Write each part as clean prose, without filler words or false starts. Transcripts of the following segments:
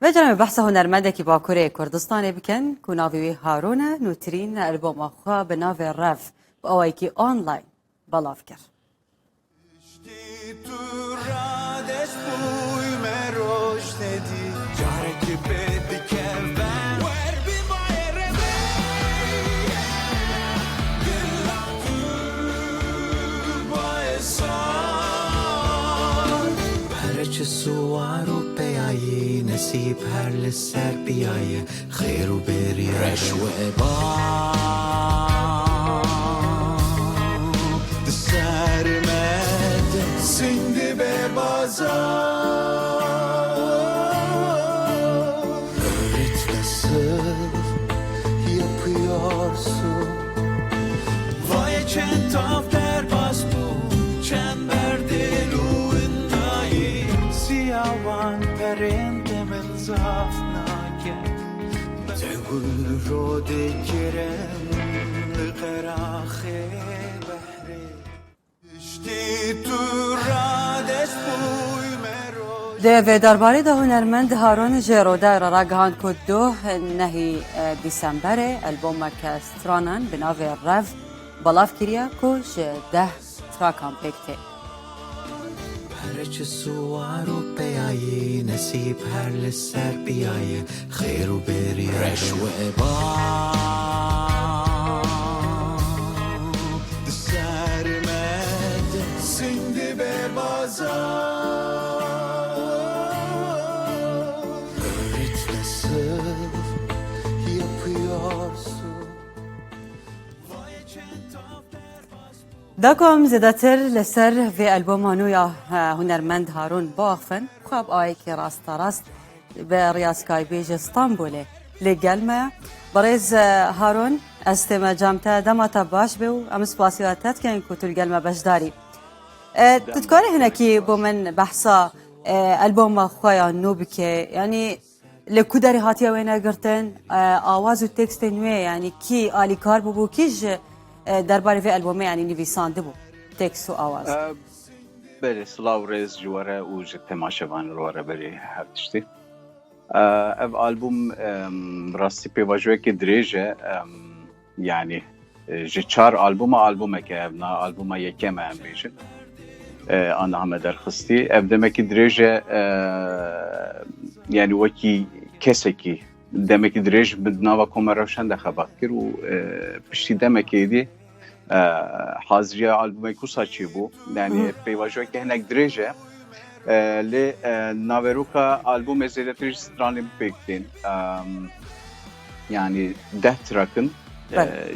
بجرم بحث هنرمندێکی باکوورەیە کوردستانی بکەن کو ناوی هارۆنە نووترین ئەلبۆمەخوا بە ناوێ ڕەف بە ئەوەیەکی ئۆنلاین بەڵاو کرد. سوار و بیایی نصیب هر لسر بیایی خیر و بری رش و عباد سرمد سنگ به بازار öğret nasıl yapıyorsun vay çen taf der bas bu çemberde Yavan perinde min zafnake Tegul rode kerem Qaraxe bahri İşte turades boy meroş Devê derbarê de hunermend Harûn ji Rûdayê re gihand ku duh nehî Dîsemberê elbomeke stranan bi navê Rev belav kiriye ku ji 10 trakan pêk tê. هرچه سوار و بیایی نصیب هر لسر بیایی خیر و بری رش و عباد سرمد سنگ به بازار öğret nasıl yapıyorsun داکم زیادتر لسر و البوم نویا هنرمند هارون باخفن خواب آی که راست به ریاسکای بیج استانبوله لگل ما برز هارون استما جامتا دمتا باش بیو ام سپاسیاتت که این کتول گل ما بشداری تذکره هنا کی بو من بحثا البوم خویا نو بکه یعنی لکوداری هاتیا وینا گرتن آواز و تکست نوی یعنی کی آلی کار بو کیش درباره في البومي يعني نویسنده بو تکست و آواز بله سلاو ریز جواره و جه تماشاوان رواره بری هر تشتی اف البوم راستی پیواجوه که دریجه yani جه چار البومه که ابنا البومه یکم هم بیشن آن همه در خستی اف دمکی دریجه yani وکی کسی کی دمکی دریج بدناوا کومراشن دخبات کر و پشتی دمکی دی حاضریه البومه کوسا چی بو yani پیواجوه که هنک دریجه لی ناوروکا البوم زیادتر strani بکتین yani 10 تراکن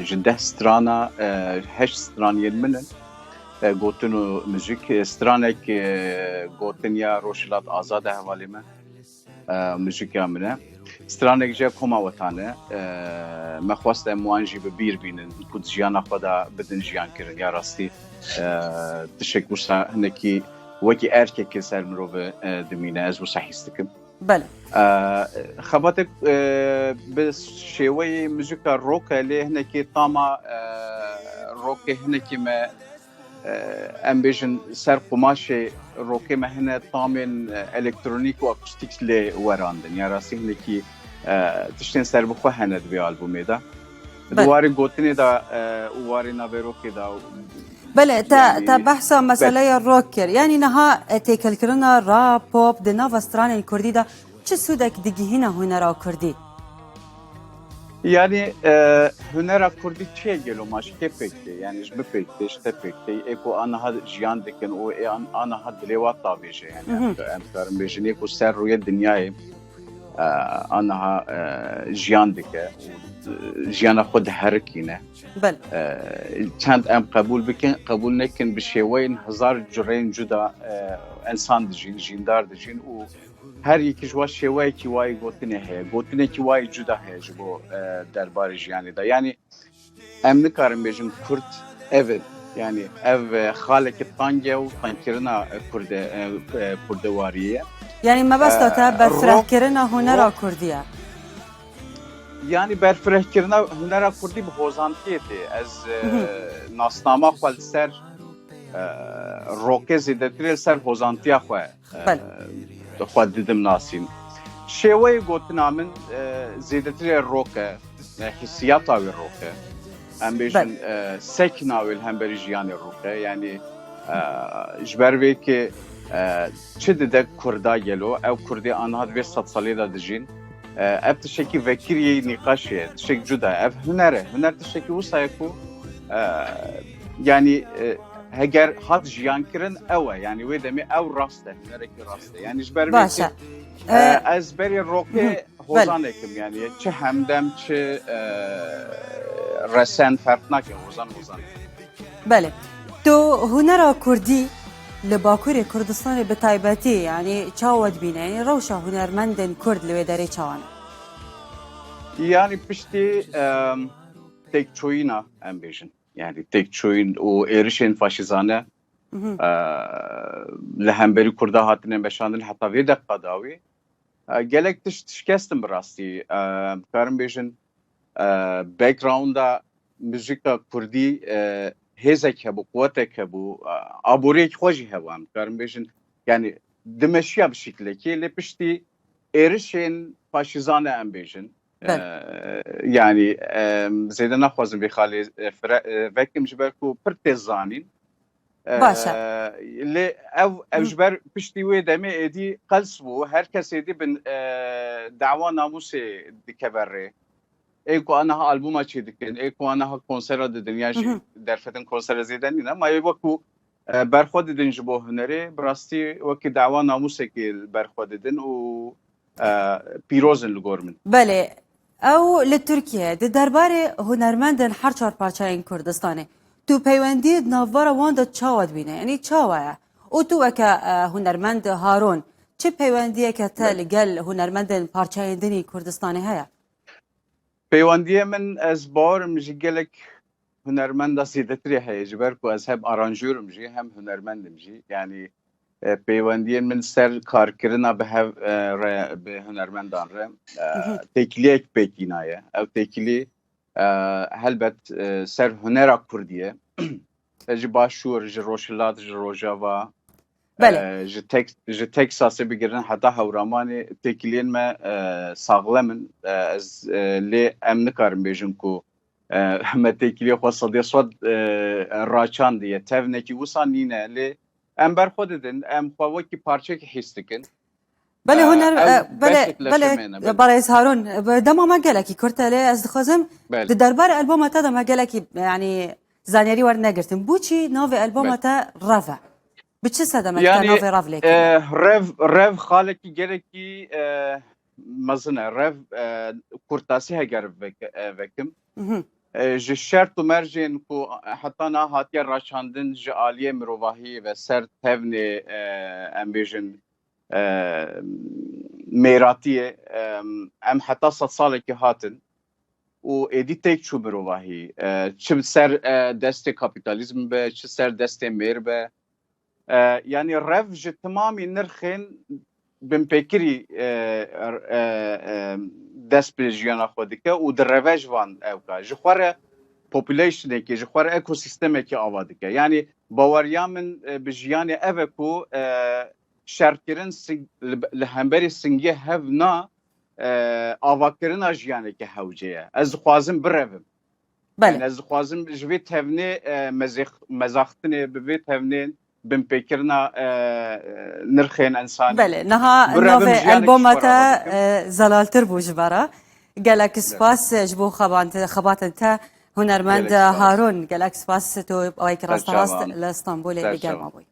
جده strana 8 straniyen minin گوتنو موزیک stranaek گوتنیا روشلات آزاد حوالی من موزیک امنه stranek جه کما وطنه مخواست موانجی به بیر بینن کود جیان خدا بدن جیان کردن یا راستی تشکر سا هنکی وکی ارکه که سر مرو به دمینه از و صحیستکم بله خباتك به شوي موزيكا روك اللي هناكي طاما روك هناكي ما امبيجن سر قماشي روكي ما هنا طامن الكترونيك واكوستيك لي وراندن يا راسي هناكي تشتين سر بخو هنا دبي البومي دا دواري غوتني دا واري نافيروكي دا بله تا بحثا مسئله روکر یعنی نها تیکل کرنا را پاپ د ناو استران کردی دا چه سودک دیگهینا هنرا کردی yani hünera kurdi çiğ geliyor maşke pekti yani işbe pekti işte pekti eko ana jiyan deken o ana had levat tabice yani emkarım bejini eko ser ruye dünyayı ana jiyan deke jiyana خود هرکینه بله چند ام قبول نکن بشیوین هزار جرین جدا انسان دجین جیندار دجین و her iki jwa şevay ki vay gotine ki vay juda he bu derbar jiyani da yani emni karım bejin Kürt evet yani ev haleki tangev tankirina kurde variye yani ما بس تا بفرح کرنا هنرا کردیه yani berfirehkirina hunera kurdî bi hozantiyê ez nasnama xwe li ser rokê zêdetirê li ser hozantiya xwe xwe didim nasîn شێوەیە گوتنا من زیاتر ڕۆکە حسیات تاوی ڕۆکە ئەم بێژن سەک ناوێت هەمبەری ژیانی ڕۆکە یعنی ji ber vê ki çi dide Kurda gelo ew Kurdê anha vê sed salê de dijîn ev tişekî vekiriyê nîqaş ye tişek cuda ev huner e huner tişekî wisa ye ku yani heger hat jiyan kirin ew e yani wê demê ew rast e hunerekî rast e yani ji ber vê ki ez berê rokê hozanekim yani çi hemdem çi resen ferq nake hozan بله تو هنر کردی لباکوری کردستان به تایبەتی یعنی چاوت بینه یعنی روشا هنرمندن کرد لوی داره چاوانه yani piştî tekçoyîna em bêjin yani tekçoyîn û êrişên faşîzane li hemberî Kurda hatine beşandin heta vê deqa dawî gelek tişkestin bi rastî karin bêjin backgrounda müzika Kurdî hêzek hebû quwetek hebû aboriyek xwe jî hebû em karin bêjin yani dimeşiya bi şekilekê lê piştî êrişên faşîzane em bêjin yani zêde naxwazim vê xalê vekim ji ber ku pir têz zanîn lê ev ji ber piştî wê demê êdî qels bû her kes êdî bin dawa namûsê dike ber rê ê ku aniha albûma çê dikin ê ku aniha konsera didin ya jî derfetin konsera zêde nîne ma ê wekû berxwe didin ji bo hunerê bi rastî wekî dawa namûsekê berxwe didin û pîrozin li gor min بله او لترکیه د دربار هنرمندن هر چهار پارچایین کردستانه تو پیوندی ناوار وان دا چاوت بینه یعنی چاوه او تو اکا هنرمند هارون چه پیوندیه که تا لگل هنرمندن پارچایندنی کردستانه هیا؟ پیوندیه من از باورم جی گلک هنرمندا زیدتری هیا جبر کو از هم آرانجورم جی هم هنرمندم جی yani پیوندیه من سر کارکردن به هنرمندان re tekliye pekinaye ev tekli helbet ser hunera Kurdiye ji başûr ji Roşilat ji Rojava ji Texasê bigirin heta hewramanê tekliyên me saxlemin ez lê em nikarim bêjin ku me tekliye xwe sedê swed raçandiye tevnekî wisa nîne lê em berxwe didin em xwe wekî parçekî hîs dikin بله هنر بله برای هارون دما ما گلکی کرتله از دخوازم دربار البوم تا دما گلکی یعنی زانیاری ور نگرتم بو چی نو البوم تا رافا بچه صدمه yani نو راف لیک rev xalekî gelekî mezin e rev kurtasî heger vekim ji şert û mercên ku heta na hatiye raçandin ji aliyê mirovahî ve ser tevnê em bêjin mêratiyê em heta sed salekî hatin û êdî têk çû mirovahî çi ser destê kapîtalîzm be çi ser destê mêr be yani rev ji timamî nirxên binpêkirî dest bi jiyana xwe dike û di revej van ew ka ji xwe re populationekê ji xwe re ekosîstemekê ava dike yani baweriya min bi jiyanê ev e ku şertkirin li hemberî singê hev na avakirina jiyanekê hewce ye ez dixwazim birevim ez dixwazim ji vê tevnê mezaxtinê bi vê tevnên binpêkirina nirxên ensanî بله نها نو البوم تا زلالتر بو جبارا گلک سپاس جبو خباتن تا هنرمند هارون گلک سپاس تو آی که راست راست لإسطنبول بگرما بوی